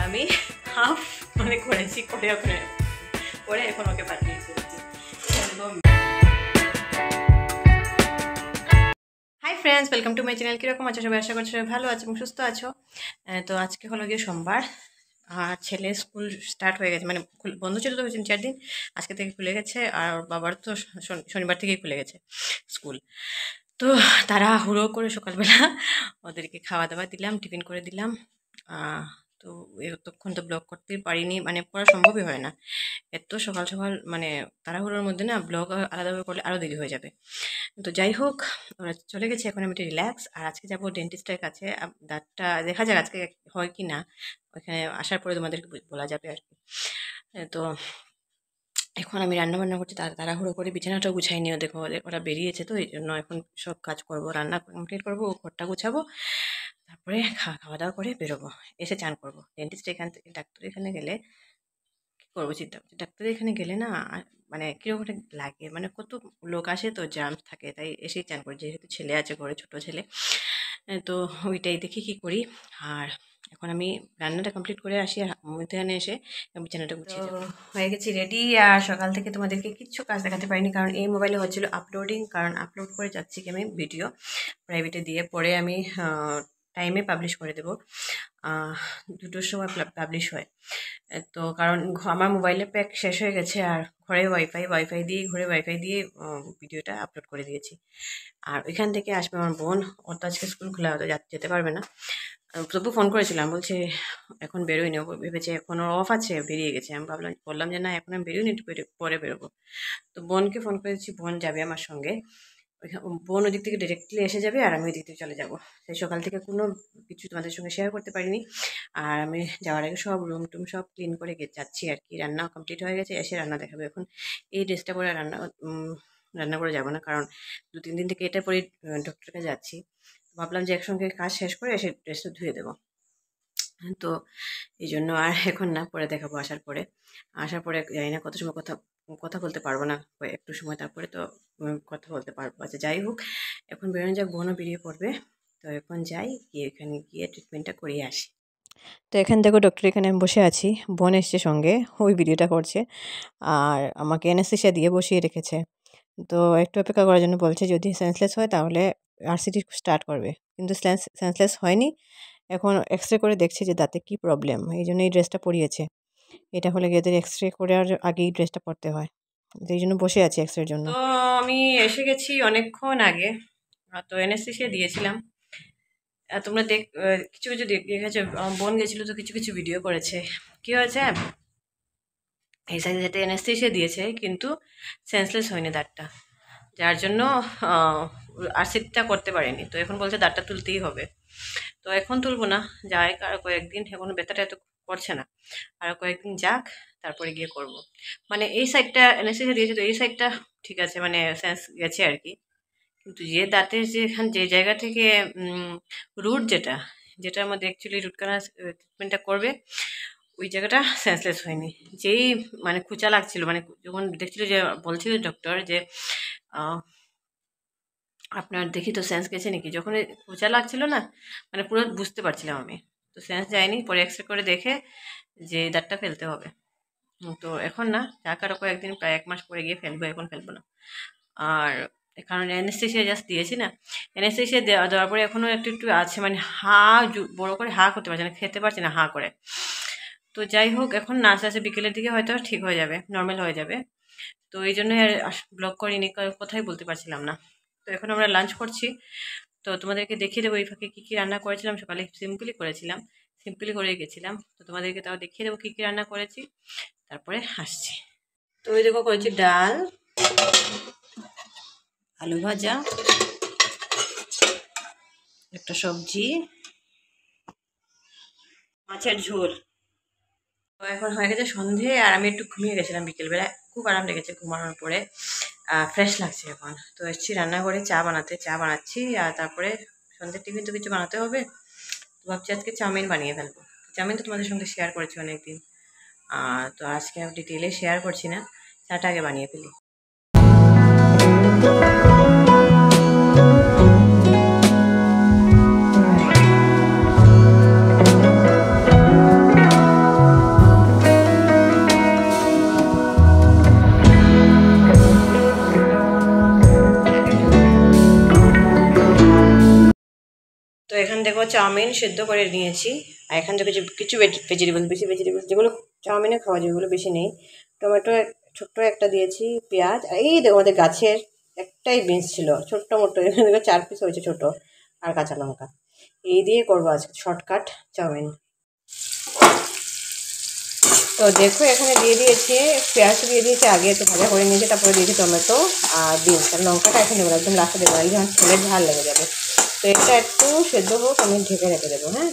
আমি হাফ মানে করেছি করে করে এখন ওকে পাঠিয়েছি। Hi friends, welcome to my channel. কীরকম আছো সবাই? আশা করছি সবাই ভালো আছো এবং সুস্থ আছো। তো আজকে হলো গিয়ে সোমবার, আর ছেলে স্কুল স্টার্ট হয়ে গেছে, মানে বন্ধ ছিল তো 3-4 দিন, আজকে থেকে খুলে গেছে। আর বাবার তো শনিবার থেকেই খুলে গেছে স্কুল। তো তারা হুড়ো করে সকালবেলা ওদেরকে খাওয়া দাওয়া দিলাম, টিফিন করে দিলাম। তো এতক্ষণ তো ব্লগ করতেই পারিনি, মানে করা সম্ভবই হয় না এত সকাল সকাল, মানে তাড়াহুড়োর মধ্যে না ব্লগ আলাদাভাবে করলে আরও দেরি হয়ে যাবে। তো যাই হোক, ওরা চলে গেছে, এখন আমি একটু রিল্যাক্স। আর আজকে যাবো ডেন্টিস্টের কাছে, দাঁতটা দেখা যাক আজকে হয় কি না, ওইখানে আসার পরে তোমাদেরকে বলা যাবে আর কি। তো এখন আমি রান্না বান্না করছি, তাড়াহুড়ো করে বিছানাটাও গুছাই নিও, দেখো ওরা বেরিয়েছে, তো এই জন্য এখন সব কাজ করবো, রান্না কমপ্লিট করবো, ঘরটা গুছাবো, তারপরে খাওয়া দাওয়া করে বেরোবো, এসে চান করবো। ডেন্টিস্ট এখান থেকে ডাক্তার এখানে গেলে কী করবো চিন্তা করছি, ডাক্তার এখানে গেলে না মানে কীরকম লাগে, মানে কত লোক আসে তো জার্মস থাকে, তাই এসেই চান করি, যেহেতু ছেলে আছে ঘরে, ছোট ছেলে। তো ওইটাই দেখি কি করি। আর এখন আমি রান্নাটা কমপ্লিট করে আসি, আর মধ্যখানে এসে বিছানাটা গুছিয়ে যাবো। হয়ে গেছি রেডি। আর সকাল থেকে তোমাদেরকে কিচ্ছু কাজ দেখাতে পারিনি, কারণ এই মোবাইলে হচ্ছিল আপলোডিং, কারণ আপলোড করে যাচ্ছি কি আমি ভিডিও প্রাইভেটে দিয়ে, পরে আমি টাইমে পাবলিশ করে দেবো। 2টোর সময় পাবলিশ হয়। তো কারণ আমার মোবাইলের প্যাক শেষ হয়ে গেছে, আর ঘরে ওয়াইফাই দিয়ে ভিডিওটা আপলোড করে দিয়েছি। আর ওইখান থেকে আসবে আমার বোন, ওর তো আজকে স্কুল খোলা, হতো যেতে পারবে না। তবু ফোন করেছিলাম, বলছে এখন বেরোয়নি, ভেবেছে এখন ওর অফ আছে, বেরিয়ে গেছে। আমি বললাম যে না, এখন আমি বেরোয়নি, একটু পরে বেরোবো। তো বোনকে ফোন করেছি, বোন যাবে আমার সঙ্গে। বোন ওদিক থেকে ডিরেক্টলি এসে যাবে, আর আমি ওই দিক থেকে চলে যাবো। সেই সকাল থেকে কোনো কিছু তোমাদের সঙ্গে শেয়ার করতে পারিনি। আর আমি যাওয়ার আগে সব রুম টুম সব ক্লিন করে যাচ্ছি আর কি। রান্না কমপ্লিট হয়ে গেছে, এসে রান্না দেখাবে। এখন এই ড্রেসটা পরে রান্না করে যাবো না, কারণ 2-3 দিন থেকে এটা পরে ডক্টরের কাছে যাচ্ছি। ভাবলাম যে একসঙ্গে কাজ শেষ করে এসে ড্রেসটা ধুয়ে দেবো। তো এই জন্য আর এখন না, পরে দেখাবো আসার পরে জানি না কত সময় কথা বলতে পারবো না, একটু সময়, তারপরে তো কথা বলতে পারবো। আচ্ছা যাই হোক, এখন বেরোনো যাক, বোনও বেরিয়ে পড়বে। তো এখন যাই, গিয়ে এখানে গিয়ে ট্রিটমেন্টটা করিয়ে আসি। তো এখান থেকে ডক্টর এখানে আমি বসে আছি, বোন এসছে সঙ্গে, ওই ভিডিওটা করছে, আর আমাকে অ্যানেস্থেসিয়া দিয়ে বসিয়ে রেখেছে। তো একটু অপেক্ষা করার জন্য বলছে, যদি সেন্সলেস হয় তাহলে আরসিটি স্টার্ট করবে, কিন্তু সেন্সলেস হয়নি। এখন এক্সরে করে দেখছে যে দাঁতে কি প্রবলেম, এই জন্য এই ড্রেসটা পরিয়েছে। এটা হলে গিয়ে এক্সরে করে আর আগেই ড্রেসটা পরতে হয়, তো এই জন্য বসে আছি এক্সরের জন্য। তো আমি এসে গেছি অনেকক্ষণ আগে, তো অ্যানেস্থেসিয়া দিয়েছিলাম। তোমরা কিছু কিছু দেখেছো, বোন গেছিলো তো কিছু কিছু ভিডিও করেছে। কি হয়েছে, এই সাইডে যেটা অ্যানেস্থেসিয়া দিয়েছে, কিন্তু সেন্সলেস হয়নি দাঁতটা, যার জন্য আরসিটিটা করতে পারেনি। তো এখন বলছে দাঁতটা তুলতেই হবে। তো এখন তুলবো না, যাই আর কয়েকদিন, এখন ব্যথাটা এত করছে না, আরও কয়েকদিন যাক, তারপরে গিয়ে করব। মানে এই সাইডটা অ্যানেস্থেসিয়া দিয়েছে, তো এই সাইডটা ঠিক আছে, মানে সেন্স গেছে আর কি। কিন্তু যে দাঁতের যে জায়গা থেকে রুট, যেটার মধ্যে অ্যাকচুয়ালি রুট কানাল ট্রিটমেন্টটা করবে, ওই জায়গাটা সেন্সলেস হয়নি। যেই মানে খুঁচা লাগছিল, মানে যখন দেখছিল, যে বলছিল ডক্টর যে আপনার দেখি তো সেন্স গেছে নাকি, যখন খোঁচা লাগছিল না, মানে পুরো বুঝতে পারছিলাম আমি, তো সেন্স যায়নি। পরে এক্সরে করে দেখে যে দাঁতটা ফেলতে হবে। তো এখন না, যাক আরও কয়েকদিন, প্রায় 1 মাস পরে গিয়ে ফেলবো, এখন ফেলবো না। আর কারণ অ্যানেস্থেসিয়া জাস্ট দিয়েছি না, অ্যানেস্থেসিয়া দেওয়ার পরে এখনও একটু একটু আছে, মানে বড়ো করে করতে পারছে না, খেতে পারছে না করে। তো যাই হোক, এখন নাচ আছে, বিকেলের দিকে হয়তো ঠিক হয়ে যাবে, নর্মাল হয়ে যাবে। তো এই জন্য ব্লগ করিনি, কোথায় বলতে পারছিলাম না। তো এখন আমরা লাঞ্চ করছি, তো তোমাদেরকে দেখিয়ে দেবো এই ফাঁকে কী কী রান্না করেছিলাম। সকালে সিম্পলি করেছিলাম, সিম্পলি করে গেছিলাম, তো তোমাদেরকে তাও দেখিয়ে দেবো কী কী রান্না করেছি, তারপরে আসছি। তো ওই দেখো, করেছি ডাল, আলু ভাজা, একটা সবজি, মাছের ঝোল। তো এখন হয়ে গেছে সন্ধে, আর আমি একটু ঘুমিয়ে গেছিলাম বিকেলবেলা, খুব আরাম লেগেছে ঘুমানোর পরে, ফ্রেশ লাগছে এখন। তো এসেছি রান্নাঘরে চা বানাচ্ছি, আর তারপরে সন্ধ্যের টিফিন তো কিছু বানাতে হবে। তো ভাবছি আজকে চাউমিন বানিয়ে ফেলবো। চাউমিন তো তোমাদের সঙ্গে শেয়ার করেছি অনেকদিন, তো আজকে ডিটেলে শেয়ার করছি না, চাটা আগে বানিয়ে ফেলি। তো এখান দেখো চাউমিন সেদ্ধ করে নিয়েছি। আর এখান থেকে কিছু ভেজিটেবল, বেশি ভেজিটেবল যেগুলো চাউমিনে খাওয়া যায় ওগুলো বেশি নেই। টমেটো ছোট্ট একটা দিয়েছি, পেঁয়াজ, আর এই দেখো আমাদের গাছের একটাই বিনস ছিল ছোট্ট মোটো, এখানে দেখো 4 পিস হয়েছে ছোট, আর কাঁচা লঙ্কা। এই দিয়ে করবো আজকে শর্টকাট চাউমিন। তো দেখো এখানে দিয়ে দিয়েছি পেঁয়াজ, দিয়ে দিয়েছি আগে একটু ভাজা করে নিয়েছি, তারপরে দিয়েছি টমেটো আর বিনস, আর লঙ্কাটা এখন দেবো একদম লাস্টে দেবো, এই যখন ছেলের ঝাল লেগে যাবে। তো এটা একটু সেদ্ধ হোক, আমি ঢেকে রেখে দেবো। হ্যাঁ,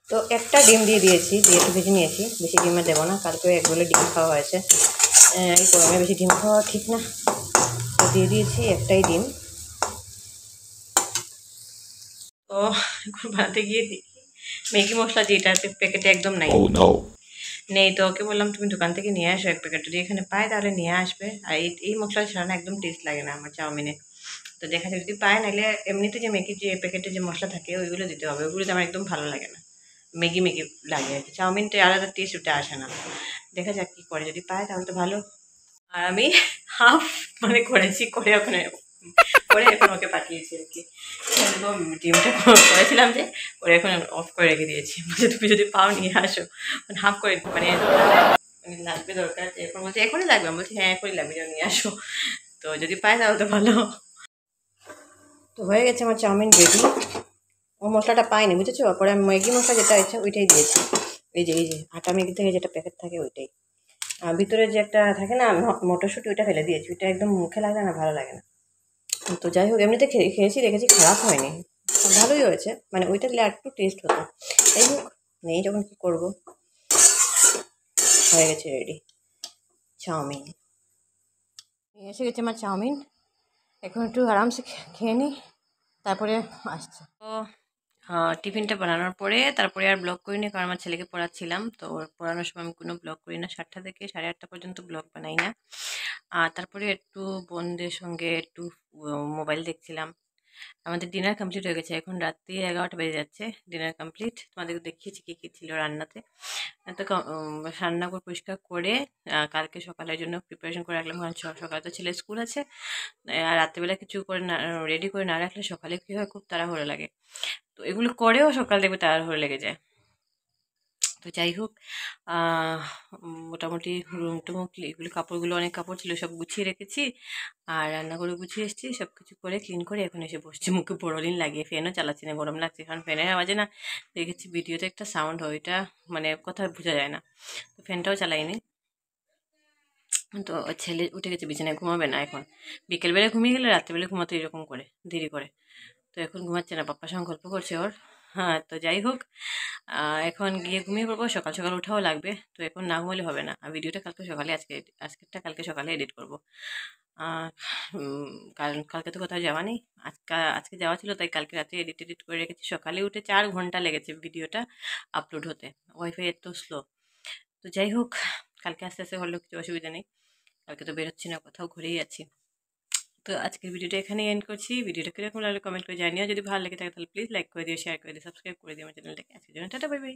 তো একটা ডিম দিয়ে দিয়েছি, দিয়ে একটু ভেজে নিয়েছি, বেশি ডিমে দেবো না, কালকে একগুলো ডিম খাওয়া হয়েছে, এই গরমে বেশি ডিম খাওয়া ঠিক না। তো দিয়ে দিয়েছি একটাই ডিম। তো এখন বানাতে গিয়ে দেখি ম্যাগি মশলা যেটা আছে প্যাকেটে একদম নাই। নেই, তো ওকে বললাম তুমি দোকান থেকে নিয়ে আসো এক প্যাকেট, যদি এখানে পায় তাহলে নিয়ে আসবে। আর এই মশলা ছাড়া না একদম টেস্ট লাগে না আমার চাউমিনে। তো দেখা যায় যদি পায়, নাহলে এমনিতে যে ম্যাগির যে প্যাকেটে যে মশলা থাকে ওইগুলো দিতে হবে, ওইগুলোতে আমার একদম ভালো লাগে না, ম্যাগি ম্যাগি লাগে আর কি, চাউমিনটা আলাদা টেস্ট ওটা আসে না। দেখা যাক কী করে, যদি পায় তাহলে তো ভালো। আর আমি হাফ মানে করেছি, করে ওখানে করে এখন ওকে পাঠিয়েছি আর কি। ডিমটা করেছিলাম যে করে এখন অফ করে রেখে দিয়েছি, বলছে তুমি যদি পাও নিয়ে আসো, হাফ করে মানে লাগবে দরকার, এখন বলছে এখনই লাগবে, আমি বলছি হ্যাঁ এখনই লাগবে, নিয়ে আসো। তো যদি পায় তাহলে তো ভালো। তো হয়ে গেছে আমার চাউমিন রেডি। ও মশলাটা পাইনি বুঝেছো, পরে আমি ম্যাগি মশলা যেটা আছে ওইটাই দিয়েছি, এই যে আটা ম্যাগি থেকে যেটা প্যাকেট থাকে ওইটাই। আর ভিতরে যে একটা থাকে না মটরশুঁটি, ওইটা ফেলে দিয়েছি, ওইটা একদম মুখে লাগে না, ভালো লাগে না। তো যাই হোক এমনিতে খেয়েছি দেখেছি, খারাপ হয়নি, ভালোই হয়েছে, মানে ওইটা দিলে একটু টেস্ট হতো। যাই হোক নেই যখন কী করবো, হয়ে গেছে রেডি চাউমিন। এসে গেছে আমার চাউমিন, এখন একটু আরামসে খেয়ে নিই, তারপরে আসছে। তো টিফিনটা বানানোর পরে তারপরে আর ব্লগ করিনি, কারণ আমার ছেলেকে পড়াচ্ছিলাম, তো ওর পড়ানোর সময় আমি কোনো ব্লগ করি না, 7টা থেকে 8:30 পর্যন্ত ব্লগ বানাই না। আর তারপরে একটু বোনদের সঙ্গে একটু মোবাইল দেখছিলাম। আমাদের ডিনার কমপ্লিট হয়ে গেছে, এখন রাত্রি 11টা বেজে যাচ্ছে, ডিনার কমপ্লিট। তোমাদেরকে দেখিয়েছি কী কী ছিল রান্নাতে। তো রান্না করে পরিষ্কার করে কালকে সকালের জন্য প্রিপারেশন করে রাখলাম, কারণ সকালে তো ছেলের স্কুল আছে। আর রাত্রিবেলা কিছু করে না রেডি করে না রাখলে সকালে কী হয়, খুব তাড়াহুড়ো লাগে। তো এগুলো করেও সকাল দেখবে তাড়াহুড়ো লেগে যায়। তো যাই হোক মোটামুটি রুম টুমুক এগুলো কাপড়গুলো, অনেক কাপড় ছিল সব গুছিয়ে রেখেছি, আর রান্না করে গুছিয়ে এসেছি, সব কিছু করে ক্লিন করে এখন এসে বসছি, মুখে বোরোলিন লাগিয়ে, ফ্যানও চালাচ্ছি না, গরম লাগছে, কারণ ফ্যানের আওয়াজে না দেখেছি ভিডিওতে একটা সাউন্ড হয়, ওইটা মানে কথা বোঝা যায় না, তো ফ্যানটাও চালাইনি। তো ছেলে উঠে গেছে বিছানায়, ঘুমাবে না এখন, বিকেলবেলা ঘুমিয়ে গেলে রাত্রিবেলা ঘুমাতে এরকম করে দেরি করে। তো এখন ঘুমাচ্ছে না, পাপ্পার সঙ্গে গল্প করছে ওর। হ্যাঁ, তো যাই হোক এখন গিয়ে ঘুমিয়ে পড়বো, সকাল সকাল উঠাও লাগবে, তো এখন না ঘুমালে হবে না। আর ভিডিওটা কালকে সকালে আজকেরটা কালকে সকালে এডিট করবো। আহ, কারণ কালকে তো কোথাও যাওয়া নেই, আজকে যাওয়া ছিল, তাই কালকে রাতে এডিট করে রেখেছি। সকালে উঠে 4 ঘন্টা লেগেছে ভিডিওটা আপলোড হতে, ওয়াইফাই এত স্লো। তো যাই হোক কালকে আস্তে আস্তে হলেও কিছু অসুবিধা নেই, কালকে তো বেরোচ্ছি না, কোথাও ঘুরেই আছি। তো আজকের ভিডিওটা এখানে এন্ড করছি। ভিডিওটা কিরকম লাগলো কমেন্ট করে জানিও, যদি ভালো লাগে থাকে তাহলে প্লিজ লাইক করে দিও, শেয়ার করে দিও, সাবস্ক্রাইব করে দিও আমার চ্যানেলটাকে। আজকের জন্য টাটা, বাই বাই।